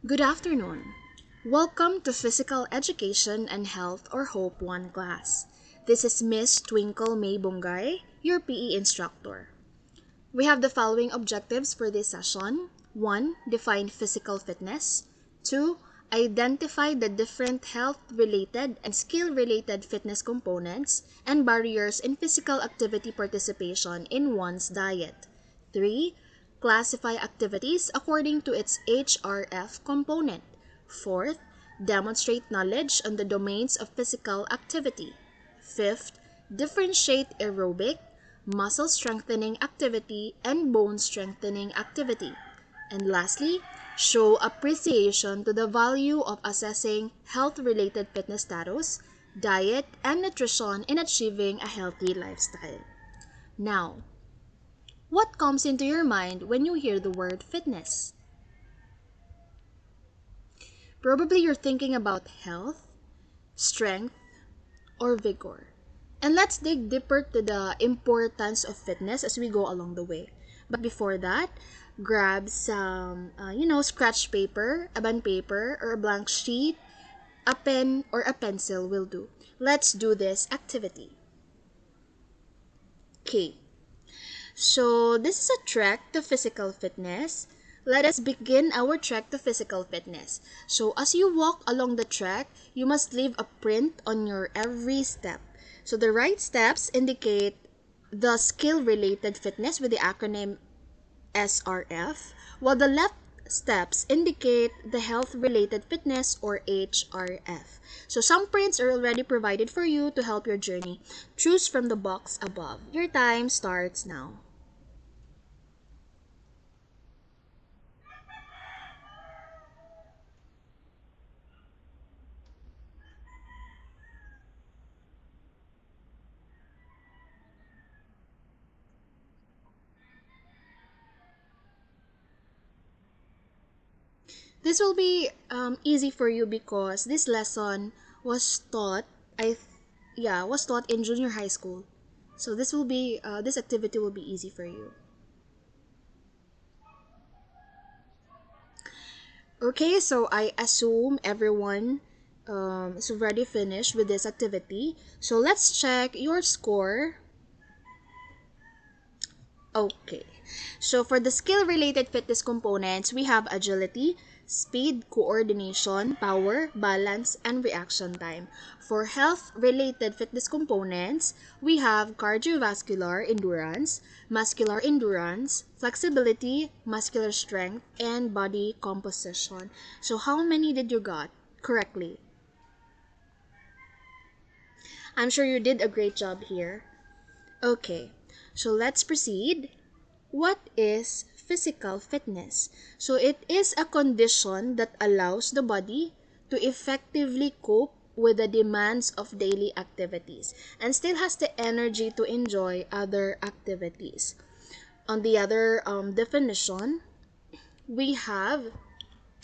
Good afternoon. Welcome to Physical Education and Health or Hope 1 class. This is Miss Twinkle May Bungay, your PE instructor. We have the following objectives for this session. 1. Define physical fitness. 2. Identify the different health-related and skill-related fitness components and barriers in physical activity participation in one's diet. 3. Classify activities according to its HRF component. 4th, demonstrate knowledge on the domains of physical activity. 5th, differentiate aerobic, muscle strengthening activity, and bone strengthening activity. And lastly, show appreciation to the value of assessing health-related fitness status, diet, and nutrition in achieving a healthy lifestyle. Now, what comes into your mind when you hear the word fitness? Probably you're thinking about health, strength, or vigor. And let's dig deeper to the importance of fitness as we go along the way. But before that, grab some, scratch paper, a bond paper, or a blank sheet, a pen, or a pencil will do. Let's do this activity. Okay. So this is a trek to physical fitness. Let us begin our trek to physical fitness. So as you walk along the trek, you must leave a print on your every step. So the right steps indicate the skill-related fitness with the acronym SRF, while the left steps indicate the health-related fitness or HRF. So some prints are already provided for you to help your journey. Choose from the box above. Your time starts now. This will be easy for you because this lesson was taught was taught in junior high school. So this activity will be easy for you. Okay, so I assume everyone is already finished with this activity. So let's check your score. Okay. So for the skill-related fitness components, we have agility, speed, coordination, power, balance, and reaction time. For health-related fitness components, we have cardiovascular endurance, muscular endurance, flexibility, muscular strength, and body composition. So how many did you got correctly? I'm sure you did a great job here. Okay, so let's proceed. What is physical fitness? So it is a condition that allows the body to effectively cope with the demands of daily activities and still has the energy to enjoy other activities. On the other definition, we have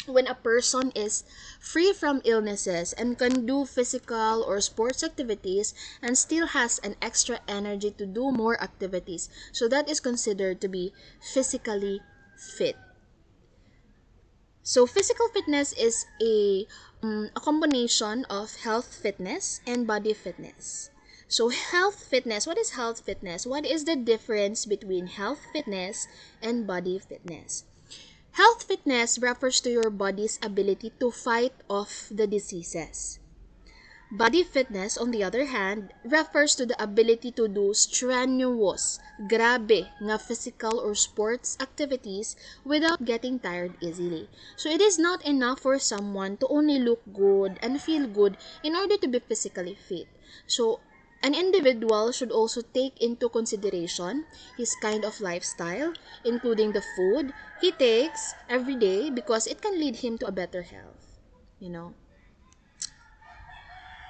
when a person is free from illnesses and can do physical or sports activities and still has an extra energy to do more activities. So that is considered to be physically fit. So physical fitness is a combination of health fitness and body fitness. So health fitness, what is health fitness? What is the difference between health fitness and body fitness? Health fitness refers to your body's ability to fight off the diseases. Body fitness, on the other hand, refers to the ability to do strenuous, grabe nga physical or sports activities without getting tired easily. So it is not enough for someone to only look good and feel good in order to be physically fit. So an individual should also take into consideration his kind of lifestyle, including the food he takes every day because it can lead him to a better health,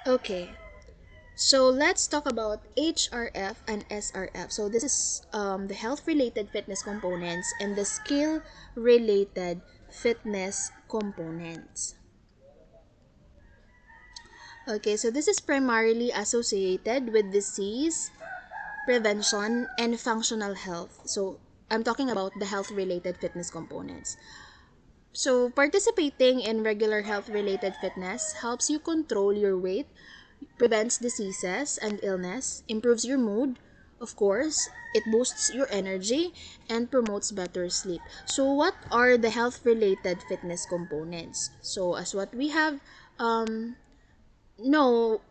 Okay, so let's talk about HRF and SRF. So this is the health-related fitness components and the skill-related fitness components. Okay, so this is primarily associated with disease, prevention, and functional health. So I'm talking about the health-related fitness components. So, participating in regular health-related fitness helps you control your weight, prevents diseases and illness, improves your mood, of course, it boosts your energy, and promotes better sleep. So, what are the health-related fitness components? So, as what we have know,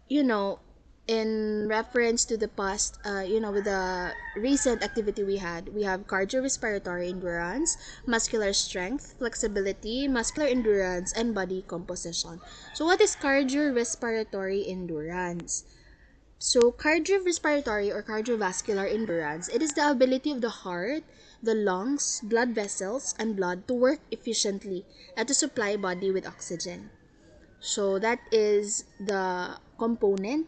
you know, in reference to the past, with the recent activity we have cardiorespiratory endurance, muscular strength, flexibility, muscular endurance, and body composition. So, what is cardiorespiratory endurance? So, cardiorespiratory or cardiovascular endurance, it is the ability of the heart, the lungs, blood vessels, and blood to work efficiently and to supply body with oxygen. So, that is the component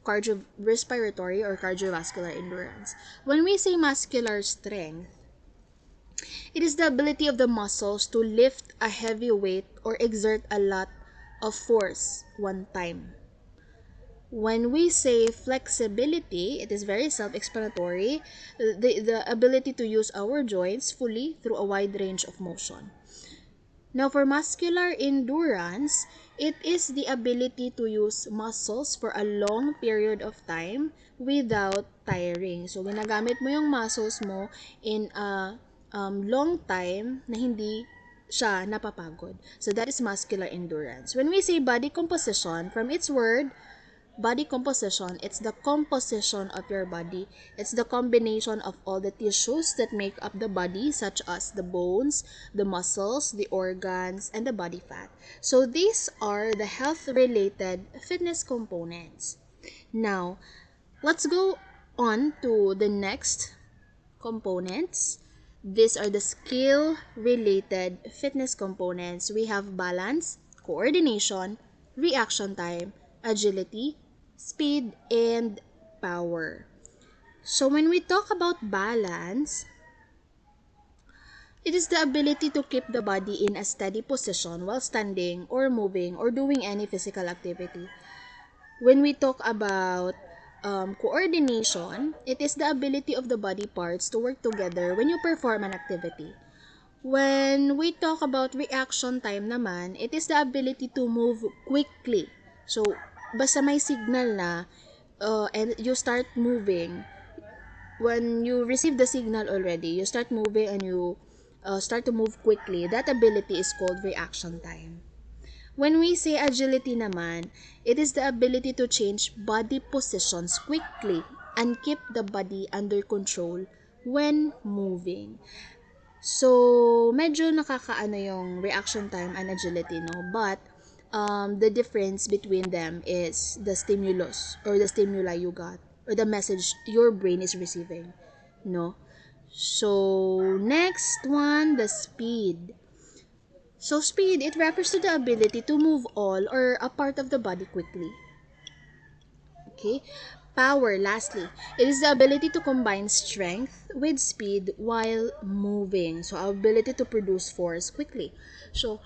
cardiorespiratory or cardiovascular endurance. When we say muscular strength, it is the ability of the muscles to lift a heavy weight or exert a lot of force one time. When we say flexibility, it is very self-explanatory, the ability to use our joints fully through a wide range of motion. Now, for muscular endurance, it is the ability to use muscles for a long period of time without tiring. So, ginagamit mo yung muscles mo in a long time na hindi siya napapagod. So, that is muscular endurance. When we say body composition, from its word, body composition, it's the composition of your body. It's the combination of all the tissues that make up the body, such as the bones, the muscles, the organs, and the body fat. So these are the health-related fitness components. Now, let's go on to the next components. These are the skill-related fitness components. We have balance, coordination, reaction time, agility, speed, and power. So when we talk about balance, it is the ability to keep the body in a steady position while standing or moving or doing any physical activity. When we talk about coordination, it is the ability of the body parts to work together when you perform an activity. When we talk about reaction time naman, it is the ability to move quickly. So, basta may signal na and you start moving, when you receive the signal already, you start moving and you start to move quickly, that ability is called reaction time. When we say agility naman, it is the ability to change body positions quickly and keep the body under control when moving. So, medyo nakakaano yung reaction time and agility, no? But, the difference between them is the stimulus or the stimuli you got or the message your brain is receiving, no? So, next one, the speed. So, speed, it refers to the ability to move all or a part of the body quickly. Okay? Power, lastly, it is the ability to combine strength with speed while moving. So, our ability to produce force quickly. So,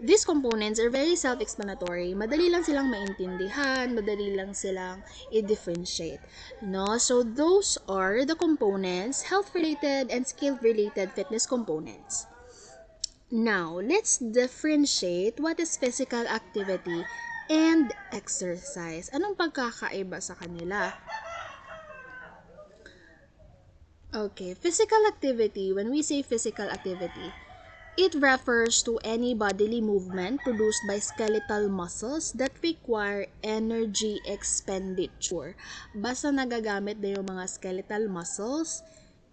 these components are very self-explanatory. Madali lang silang maintindihan, madali lang silang i-differentiate. No? So, those are the components, health-related and skill-related fitness components. Now, let's differentiate what is physical activity and exercise. Anong pagkakaiba sa kanila? Okay, physical activity, when we say physical activity, it refers to any bodily movement produced by skeletal muscles that require energy expenditure. Basta nagagamit na yung mga skeletal muscles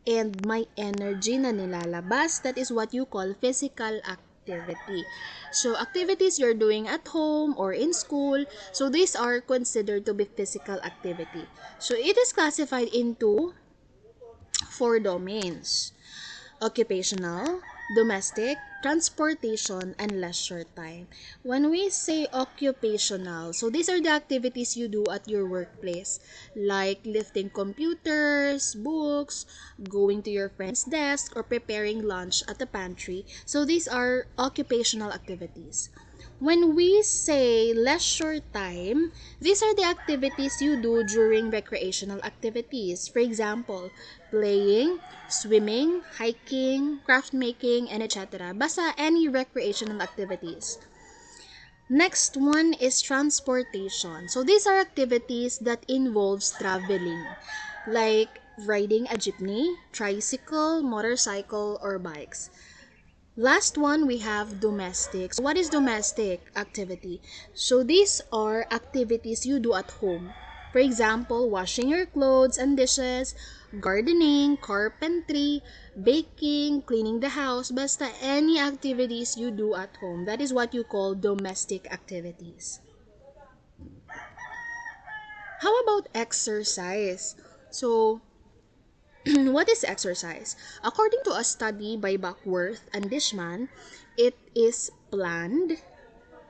and may energy na nilalabas, that is what you call physical activity. So, activities you're doing at home or in school, so these are considered to be physical activity. So, it is classified into 4 domains: occupational, domestic, transportation, and leisure time. When we say occupational, so these are the activities you do at your workplace, like lifting computers, books, going to your friend's desk, or preparing lunch at the pantry. So these are occupational activities. When we say leisure time, these are the activities you do during recreational activities. For example, playing, swimming, hiking, craft making, and etc. Basta any recreational activities. Next one is transportation. So these are activities that involves traveling, like riding a jeepney, tricycle, motorcycle, or bikes. Last one, we have domestic. So what is domestic activity? So these are activities you do at home. For example, washing your clothes and dishes, gardening, carpentry, baking, cleaning the house, basta any activities you do at home. That is what you call domestic activities. How about exercise? So, what is exercise? According to a study by Buckworth and Dishman, it is planned,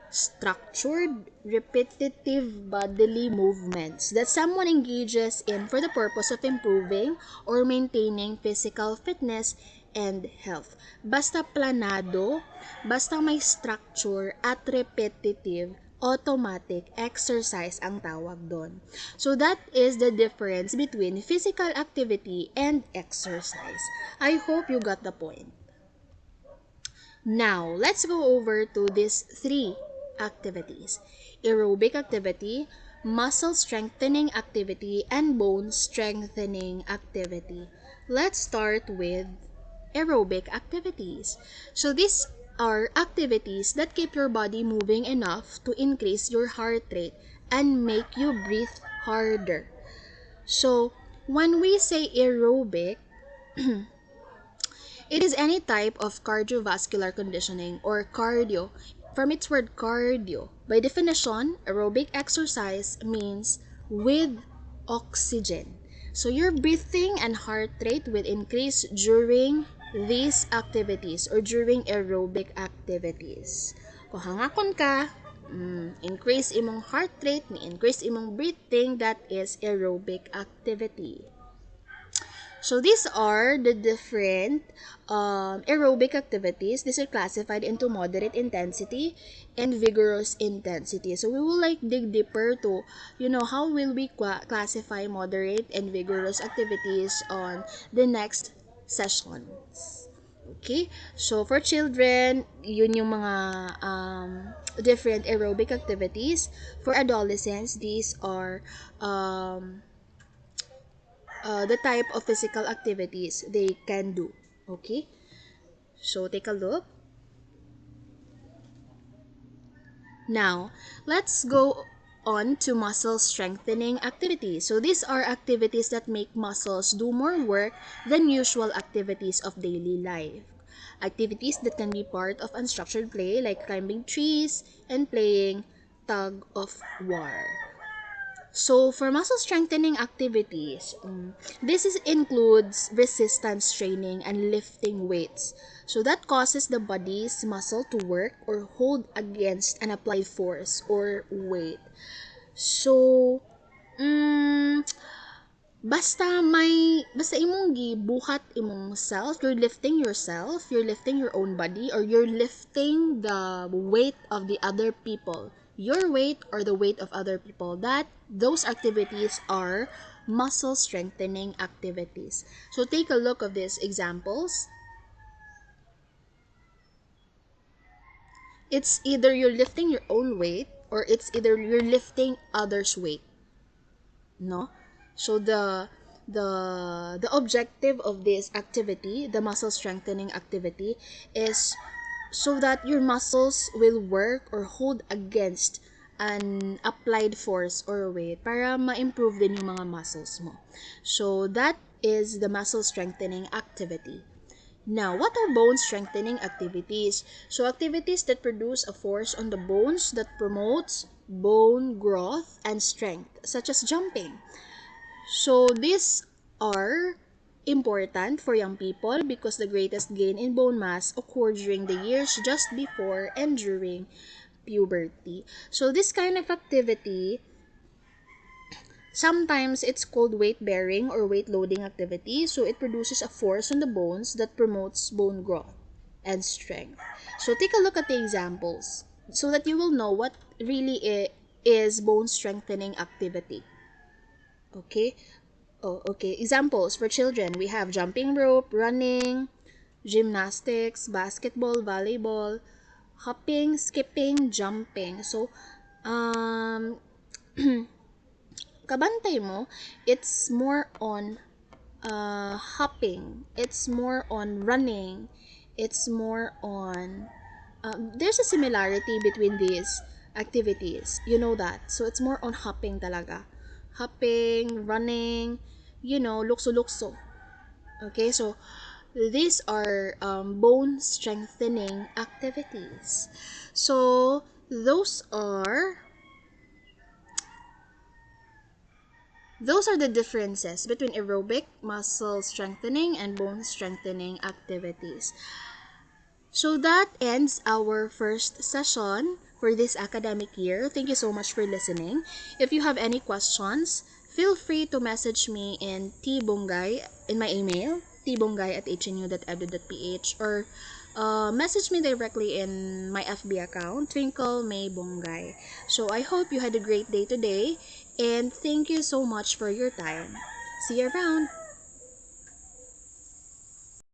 structured, repetitive bodily movements that someone engages in for the purpose of improving or maintaining physical fitness and health. Basta planado, basta may structure at repetitive, automatic exercise ang tawag doon. So that is the difference between physical activity and exercise. I hope you got the point. Now, let's go over to these three activities: aerobic activity, muscle strengthening activity, and bone strengthening activity. Let's start with aerobic activities. So, these are activities that keep your body moving enough to increase your heart rate and make you breathe harder. So, when we say aerobic, it is any type of cardiovascular conditioning or cardio. From its word cardio, by definition, aerobic exercise means with oxygen. So your breathing and heart rate will increase during these activities or during aerobic activities. Kung hangakon ka, increase imong heart rate, ni increase imong breathing, that is aerobic activity. So these are the different aerobic activities. These are classified into moderate intensity and vigorous intensity. So we will like dig deeper to, how will we classify moderate and vigorous activities on the next sessions. Okay? So for children, yun yung mga different aerobic activities. For adolescents, these are the type of physical activities they can do. Okay? So, take a look. Now, let's go on to muscle strengthening activities. So, these are activities that make muscles do more work than usual activities of daily life. Activities that can be part of unstructured play like climbing trees and playing tug of war. So, for muscle strengthening activities, includes resistance training and lifting weights. So, that causes the body's muscle to work or hold against an applied force or weight. So, basta imong gibuhat imong self, you're lifting yourself, you're lifting your own body, or you're lifting the weight of the other people, your weight or the weight of other people, that those activities are muscle strengthening activities. So take a look of these examples. It's either you're lifting your own weight or it's either you're lifting others' weight. No? So the objective of this activity, the muscle strengthening activity, is so that your muscles will work or hold against an applied force or weight para ma-improve din yung mga muscles mo. So that is the muscle strengthening activity. Now, what are bone strengthening activities? So, activities that produce a force on the bones that promotes bone growth and strength, such as jumping. So, these are important for young people because the greatest gain in bone mass occur during the years just before and during puberty. So, this kind of activity, sometimes it's called weight bearing or weight loading activity. So it produces a force on the bones that promotes bone growth and strength. So take a look at the examples. so that you will know what really is bone strengthening activity. Okay? Oh, okay. Examples for children, we have jumping rope, running, gymnastics, basketball, volleyball, hopping, skipping, jumping. So, um, kabantay mo, it's more on hopping, it's more on running, it's more on there's a similarity between these activities, you know that. So it's more on hopping talaga, hopping, running, lukso-lukso. Okay, so these are bone strengthening activities. So those are the differences between aerobic muscle strengthening and bone strengthening activities. So that ends our first session for this academic year. Thank you so much for listening. If you have any questions, feel free to message me in tbungay in my email, tbungay@hnu.edu.ph, or message me directly in my FB account, Twinkle May Bungay. So I hope you had a great day today, and thank you so much for your time. See you around.